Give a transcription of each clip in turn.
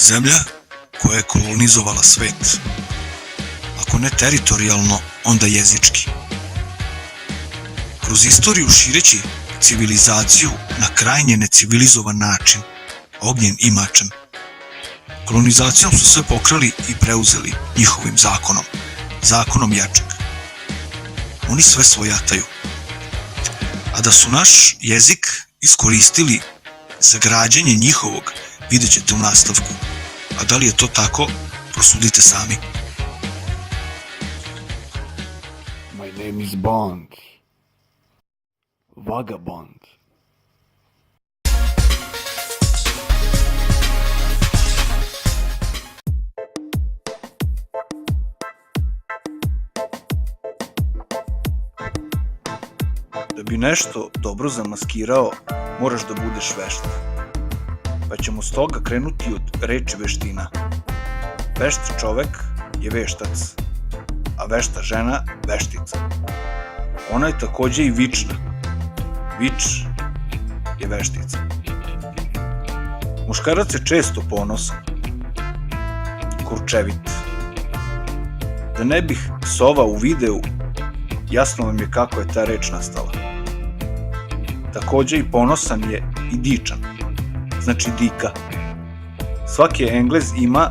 Zemlja koja je kolonizovala svet. Ako ne teritorijalno, onda jezički. Kroz istoriju šireći civilizaciju na krajnje necivilizovan način, ognjen i mačem. Kolonizacijom su sve pokrali i preuzeli njihovim zakonom, zakonom jačeg. Oni sve svojataju. A da su naš jezik iskoristili za građenje njihovog, vidjet ćete u nastavku. A da li je to tako, prosudite sami. My name is Bond. Vagabond. Da bi nešto dobro zamaskirao, moraš da budeš vešt. Pa ćemo stoga krenuti od reči veština. Vešt čovek je veštac, a vešta žena veštica. Ona je takođe i vična. Vič je veštica. Muškarac je često ponosan, kurčevit. Da ne bih psovao u videu, jasno vam je kako je ta reč nastala. Takođe i ponosan je i dičan, znači dika. Svaki Englez ima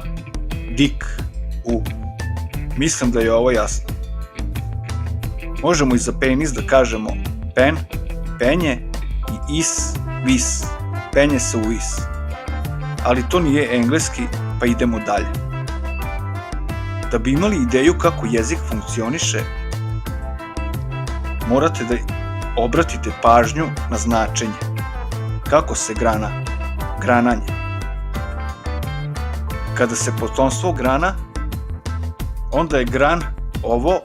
dik u. Mislim da je ovo jasno. Možemo i za penis da kažemo pen, penje i is, vis, penje se u is. Ali to nije engleski, pa idemo dalje. Da bi imali ideju kako jezik funkcioniše, morate da obratite pažnju na značenje. Kako se grana? Grananje. Kada se potomstvo grana, onda je gran ovo,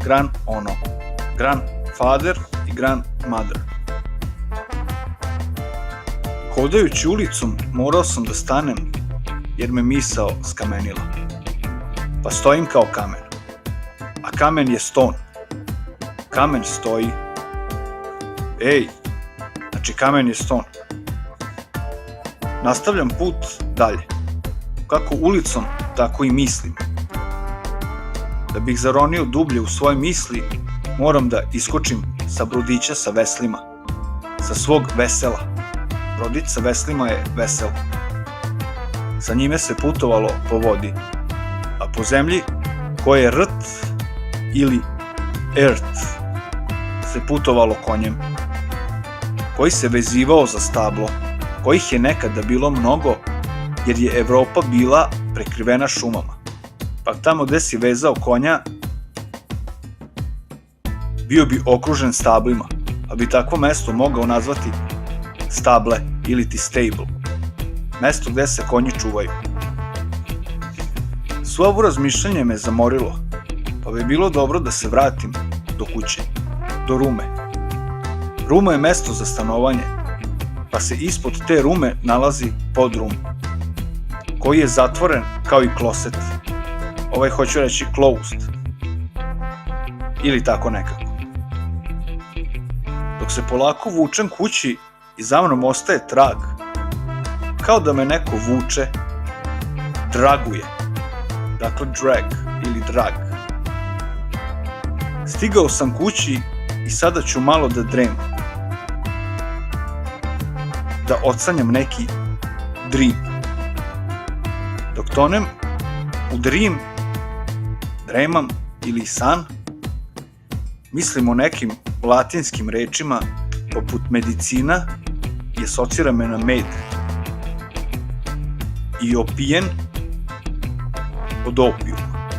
gran ono. Grandfather i grandmother. Hodajući ulicom morao sam da stanem jer me misao skamenila. Pa stojim kao kamen. A kamen je stone. Kamen stoji. Ej, znači kamen je stone. Nastavljam put dalje. Kako ulicom, tako i mislim. Da bih zaronio dublje u svoje misli, moram da iskočim sa brodića sa veslima. Sa svog vesela. Brodić sa veslima je vesel. Sa njime se putovalo po vodi. A po zemlji, koje je rt ili earth, se putovalo konjem. Koji se vezivao za stablo, kojih je nekada bilo mnogo, jer je Evropa bila prekrivena šumama. Pa tamo gde si vezao konja, bio bi okružen stablima, a bi takvo mesto mogao nazvati stable ili ti stable, mesto gde se konji čuvaju. Svo ovo razmišljanje me zamorilo, pa bi bilo dobro da se vratim do kuće, do rume. Ruma je mesto za stanovanje, pa se ispod te rume nalazi podrum, koji je zatvoren kao i kloset. Hoću reći closed. Ili tako nekako. Dok se polako vučem kući i za mnom ostaje trag, kao da me neko vuče, draguje. Dakle drag ili drag. Stigao sam kući i sada ću malo da dremam. Da odsanjam neki dream. Dok tonem u dream, dremam ili san, mislim o nekim latinskim rečima poput medicina i asocira me na med. I opijen od opijuma.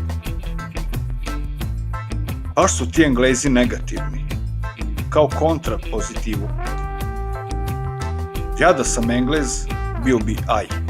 Baš su ti Englezi negativni, kao kontra pozitivu. Ja da sam Englez, bio bi aj.